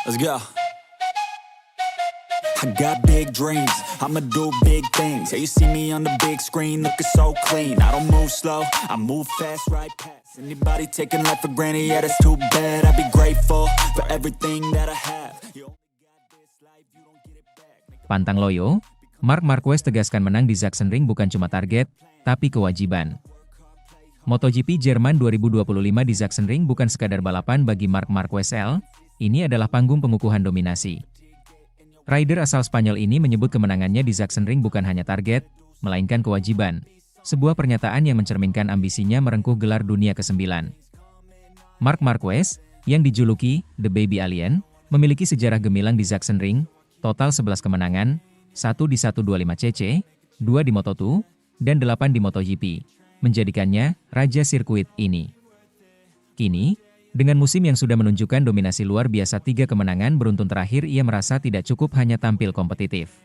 Let's go. I got big dreams, I'ma do big things. Yeah, you see me on the big screen, looking so clean. I don't move slow, I move fast, right past anybody taking life for granted. Yeah, that's too bad. I'd be grateful for everything that I have. You only got this life, you don't get it back. Pantang loyo, Marc Marquez tegaskan menang di Sachsenring bukan cuma target, tapi kewajiban. MotoGP Jerman 2025 di Sachsenring bukan sekadar balapan bagi Marc Marquez L, ini adalah panggung pengukuhan dominasi. Rider asal Spanyol ini menyebut kemenangannya di Sachsenring bukan hanya target, melainkan kewajiban. Sebuah pernyataan yang mencerminkan ambisinya merengkuh gelar dunia ke-9. Marc Marquez, yang dijuluki The Baby Alien, memiliki sejarah gemilang di Sachsenring, total 11 kemenangan, 1 di 125cc, 2 di Moto2, dan 8 di MotoGP, menjadikannya raja sirkuit ini. Kini, dengan musim yang sudah menunjukkan dominasi luar biasa 3 kemenangan beruntun terakhir, ia merasa tidak cukup hanya tampil kompetitif.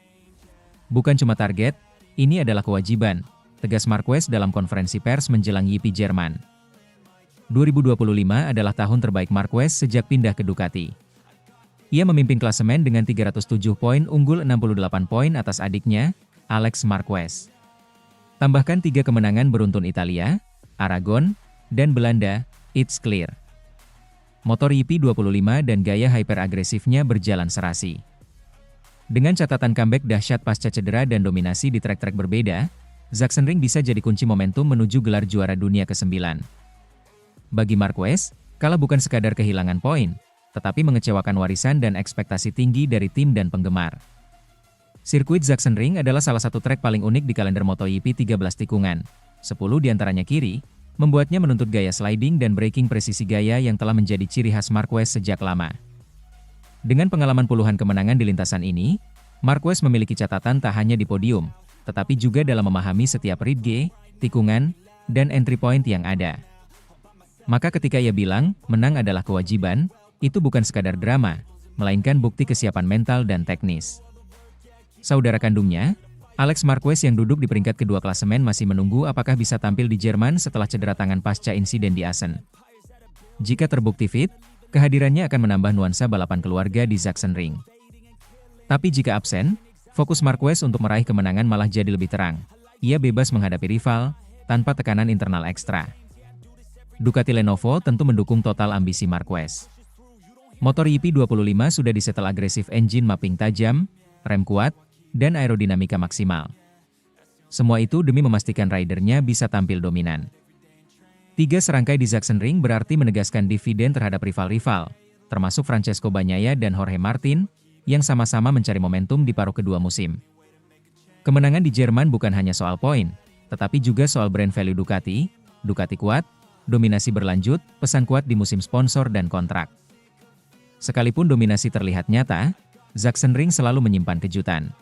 Bukan cuma target, ini adalah kewajiban, tegas Marquez dalam konferensi pers menjelang GP Jerman. 2025 adalah tahun terbaik Marquez sejak pindah ke Ducati. Ia memimpin klasemen dengan 307 poin, unggul 68 poin atas adiknya, Alex Marquez. Tambahkan 3 kemenangan beruntun Italia, Aragon, dan Belanda, it's clear. MotoGP 25 dan gaya hyper-agresifnya berjalan serasi. Dengan catatan comeback dahsyat pasca cedera dan dominasi di trek-trek berbeda, Sachsenring bisa jadi kunci momentum menuju gelar juara dunia ke-9. Bagi Marquez, kalah bukan sekadar kehilangan poin, tetapi mengecewakan warisan dan ekspektasi tinggi dari tim dan penggemar. Sirkuit Sachsenring adalah salah satu trek paling unik di kalender MotoGP 13 tikungan, 10 diantaranya kiri, membuatnya menuntut gaya sliding dan braking presisi gaya yang telah menjadi ciri khas Marquez sejak lama. Dengan pengalaman puluhan kemenangan di lintasan ini, Marquez memiliki catatan tak hanya di podium, tetapi juga dalam memahami setiap ridge, tikungan, dan entry point yang ada. Maka ketika ia bilang, menang adalah kewajiban, itu bukan sekadar drama, melainkan bukti kesiapan mental dan teknis. Saudara kandungnya, Alex Marquez yang duduk di peringkat kedua klasemen masih menunggu apakah bisa tampil di Jerman setelah cedera tangan pasca insiden di Assen. Jika terbukti fit, kehadirannya akan menambah nuansa balapan keluarga di Sachsenring. Tapi jika absen, fokus Marquez untuk meraih kemenangan malah jadi lebih terang. Ia bebas menghadapi rival, tanpa tekanan internal ekstra. Ducati Lenovo tentu mendukung total ambisi Marquez. MotoGP 25 sudah disetel agresif engine mapping tajam, rem kuat, dan aerodinamika maksimal. Semua itu demi memastikan ridernya bisa tampil dominan. 3 serangkai di Sachsenring berarti menegaskan dividen terhadap rival-rival, termasuk Francesco Bagnaia dan Jorge Martin, yang sama-sama mencari momentum di paruh kedua musim. Kemenangan di Jerman bukan hanya soal poin, tetapi juga soal brand value Ducati, Ducati kuat, dominasi berlanjut, pesan kuat di musim sponsor dan kontrak. Sekalipun dominasi terlihat nyata, Sachsenring selalu menyimpan kejutan.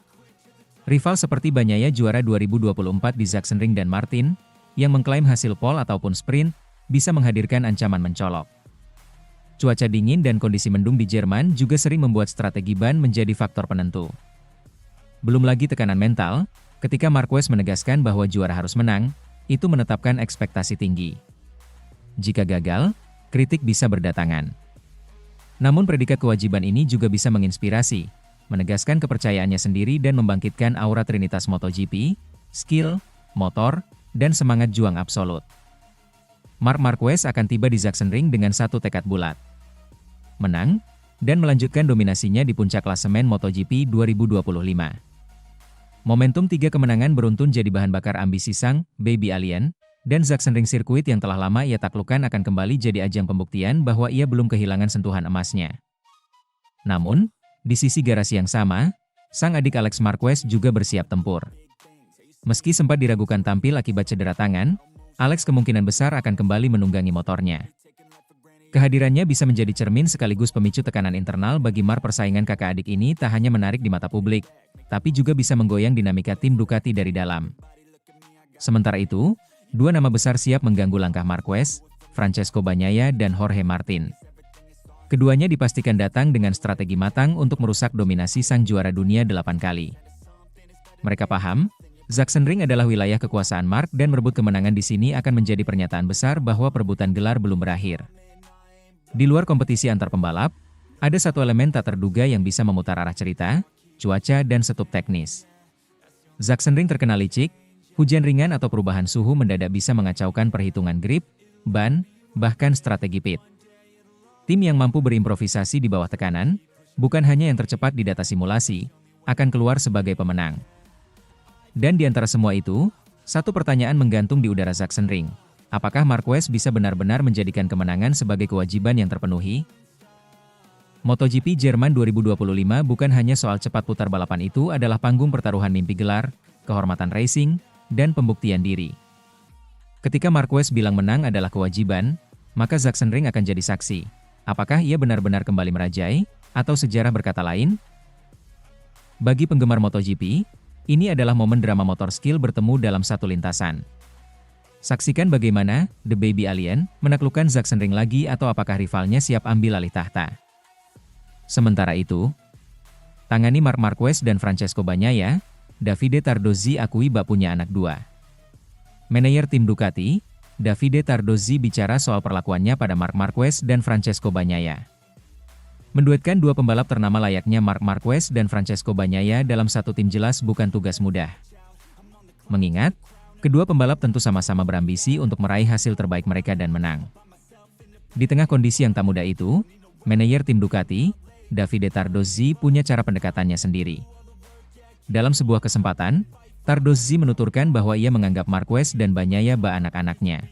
Rival seperti Bagnaia juara 2024 di Sachsenring dan Martin, yang mengklaim hasil pole ataupun sprint, bisa menghadirkan ancaman mencolok. Cuaca dingin dan kondisi mendung di Jerman juga sering membuat strategi ban menjadi faktor penentu. Belum lagi tekanan mental, ketika Marquez menegaskan bahwa juara harus menang, itu menetapkan ekspektasi tinggi. Jika gagal, kritik bisa berdatangan. Namun predikat kewajiban ini juga bisa menginspirasi, menegaskan kepercayaannya sendiri dan membangkitkan aura trinitas MotoGP, skill, motor, dan semangat juang absolut. Marc Marquez akan tiba di Sachsenring dengan satu tekad bulat. Menang, dan melanjutkan dominasinya di puncak klasemen MotoGP 2025. Momentum 3 kemenangan beruntun jadi bahan bakar ambisi sang Baby Alien, dan Sachsenring sirkuit yang telah lama ia taklukkan akan kembali jadi ajang pembuktian bahwa ia belum kehilangan sentuhan emasnya. Namun, di sisi garasi yang sama, sang adik Alex Marquez juga bersiap tempur. Meski sempat diragukan tampil akibat cedera tangan, Alex kemungkinan besar akan kembali menunggangi motornya. Kehadirannya bisa menjadi cermin sekaligus pemicu tekanan internal bagi persaingan kakak adik ini tak hanya menarik di mata publik, tapi juga bisa menggoyang dinamika tim Ducati dari dalam. Sementara itu, 2 nama besar siap mengganggu langkah Marquez, Francesco Bagnaia dan Jorge Martin. Keduanya dipastikan datang dengan strategi matang untuk merusak dominasi sang juara dunia 8 kali. Mereka paham, Sachsenring adalah wilayah kekuasaan Marc dan merebut kemenangan di sini akan menjadi pernyataan besar bahwa perebutan gelar belum berakhir. Di luar kompetisi antar pembalap, Ada satu elemen tak terduga yang bisa memutar arah cerita, cuaca dan setup teknis. Sachsenring terkenal licik, hujan ringan atau perubahan suhu mendadak bisa mengacaukan perhitungan grip, ban, bahkan strategi pit. Tim yang mampu berimprovisasi di bawah tekanan, bukan hanya yang tercepat di data simulasi, akan keluar sebagai pemenang. Dan di antara semua itu, satu pertanyaan menggantung di udara Sachsenring. Apakah Marquez bisa benar-benar menjadikan kemenangan sebagai kewajiban yang terpenuhi? MotoGP Jerman 2025 bukan hanya soal cepat putar balapan, itu adalah panggung pertaruhan mimpi gelar, kehormatan racing, dan pembuktian diri. Ketika Marquez bilang menang adalah kewajiban, maka Sachsenring akan jadi saksi. Apakah ia benar-benar kembali merajai, atau sejarah berkata lain? Bagi penggemar MotoGP, ini adalah momen drama motor skill bertemu dalam satu lintasan. Saksikan bagaimana The Baby Alien menaklukkan Sachsenring lagi, atau apakah rivalnya siap ambil alih tahta. Sementara itu, tangani Marc Marquez dan Francesco Bagnaia, Davide Tardozzi akui bak punya anak dua. Manajer tim Ducati, Davide Tardozzi bicara soal perlakuannya pada Marc Marquez dan Francesco Bagnaia. Menduetkan dua pembalap ternama layaknya Marc Marquez dan Francesco Bagnaia dalam satu tim jelas bukan tugas mudah. Mengingat, kedua pembalap tentu sama-sama berambisi untuk meraih hasil terbaik mereka dan menang. Di tengah kondisi yang tak mudah itu, manajer tim Ducati, Davide Tardozzi punya cara pendekatannya sendiri. Dalam sebuah kesempatan, Tardozzi menuturkan bahwa ia menganggap Marquez dan Bagnaia bak anak-anaknya.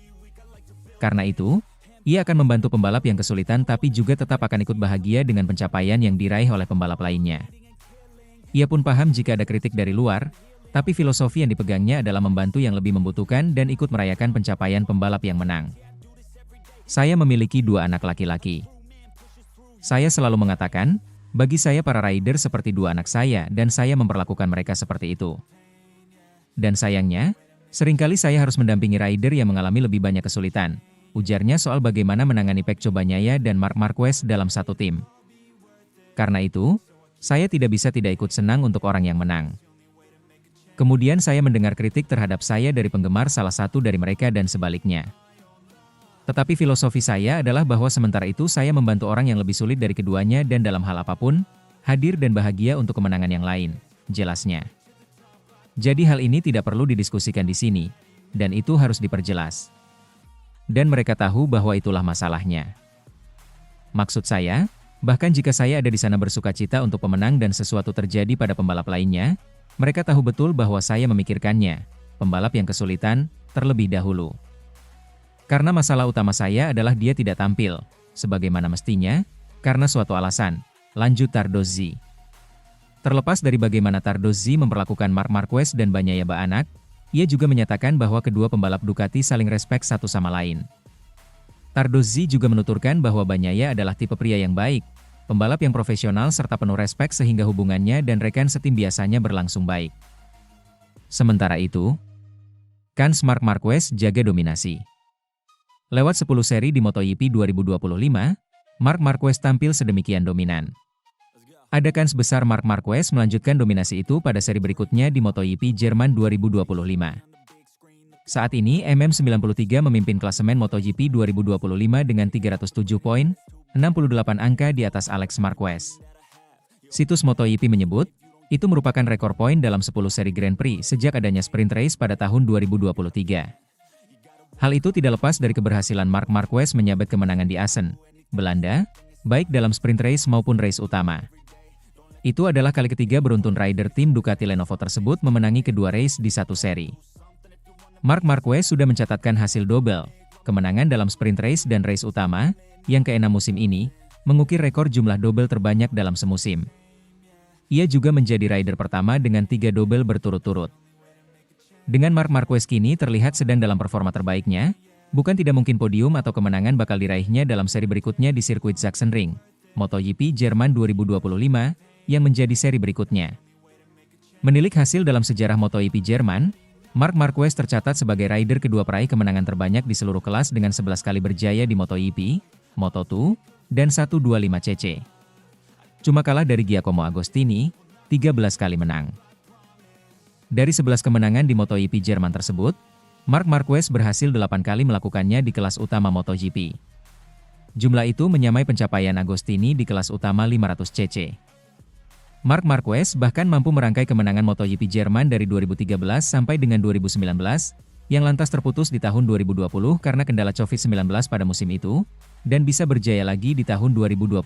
Karena itu, ia akan membantu pembalap yang kesulitan tapi juga tetap akan ikut bahagia dengan pencapaian yang diraih oleh pembalap lainnya. Ia pun paham jika ada kritik dari luar, tapi filosofi yang dipegangnya adalah membantu yang lebih membutuhkan dan ikut merayakan pencapaian pembalap yang menang. Saya memiliki dua anak laki-laki. Saya selalu mengatakan, bagi saya para rider seperti dua anak saya dan saya memperlakukan mereka seperti itu. Dan sayangnya, seringkali saya harus mendampingi rider yang mengalami lebih banyak kesulitan, ujarnya soal bagaimana menangani Pecco Bagnaia dan Marc Marquez dalam satu tim. Karena itu, saya tidak bisa tidak ikut senang untuk orang yang menang. Kemudian saya mendengar kritik terhadap saya dari penggemar salah satu dari mereka dan sebaliknya. Tetapi filosofi saya adalah bahwa sementara itu saya membantu orang yang lebih sulit dari keduanya dan dalam hal apapun, hadir dan bahagia untuk kemenangan yang lain, jelasnya. Jadi hal ini tidak perlu didiskusikan di sini, dan itu harus diperjelas. Dan mereka tahu bahwa itulah masalahnya. Maksud saya, bahkan jika saya ada di sana bersukacita untuk pemenang dan sesuatu terjadi pada pembalap lainnya, mereka tahu betul bahwa saya memikirkannya, pembalap yang kesulitan, terlebih dahulu. Karena masalah utama saya adalah dia tidak tampil, sebagaimana mestinya, karena suatu alasan, lanjut Tardozzi. Terlepas dari bagaimana Tardozzi memperlakukan Marc Marquez dan Bagnaia bak anak, ia juga menyatakan bahwa kedua pembalap Ducati saling respek satu sama lain. Tardozzi juga menuturkan bahwa Bagnaia adalah tipe pria yang baik, pembalap yang profesional serta penuh respek sehingga hubungannya dan rekan setim biasanya berlangsung baik. Sementara itu, kans Marc Marquez jaga dominasi. Lewat 10 seri di MotoGP 2025, Marc Marquez tampil sedemikian dominan. Ada kans besar Marc Marquez melanjutkan dominasi itu pada seri berikutnya di MotoGP Jerman 2025. Saat ini MM93 memimpin klasemen MotoGP 2025 dengan 307 poin, 68 angka di atas Alex Marquez. Situs MotoGP menyebut, itu merupakan rekor poin dalam 10 seri Grand Prix sejak adanya sprint race pada tahun 2023. Hal itu tidak lepas dari keberhasilan Marc Marquez menyabet kemenangan di Assen, Belanda, baik dalam sprint race maupun race utama. Itu adalah kali ketiga beruntun rider tim Ducati Lenovo tersebut memenangi kedua race di satu seri. Marc Marquez sudah mencatatkan hasil double, kemenangan dalam sprint race dan race utama, yang ke-6 musim ini, mengukir rekor jumlah double terbanyak dalam semusim. Ia juga menjadi rider pertama dengan 3 double berturut-turut. Dengan Marc Marquez kini terlihat sedang dalam performa terbaiknya, bukan tidak mungkin podium atau kemenangan bakal diraihnya dalam seri berikutnya di sirkuit Sachsenring, MotoGP Jerman 2025, yang menjadi seri berikutnya. Menilik hasil dalam sejarah MotoGP Jerman, Marc Marquez tercatat sebagai rider kedua peraih kemenangan terbanyak di seluruh kelas dengan 11 kali berjaya di MotoGP, Moto2, dan 125cc. Cuma kalah dari Giacomo Agostini, 13 kali menang. Dari 11 kemenangan di MotoGP Jerman tersebut, Marc Marquez berhasil 8 kali melakukannya di kelas utama MotoGP. Jumlah itu menyamai pencapaian Agostini di kelas utama 500cc. Marc Marquez bahkan mampu merangkai kemenangan MotoGP Jerman dari 2013 sampai dengan 2019, yang lantas terputus di tahun 2020 karena kendala COVID-19 pada musim itu, dan bisa berjaya lagi di tahun 2021.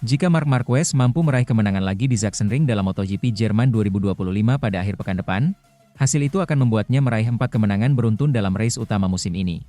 Jika Marc Marquez mampu meraih kemenangan lagi di Sachsenring dalam MotoGP Jerman 2025 pada akhir pekan depan, hasil itu akan membuatnya meraih 4 kemenangan beruntun dalam race utama musim ini.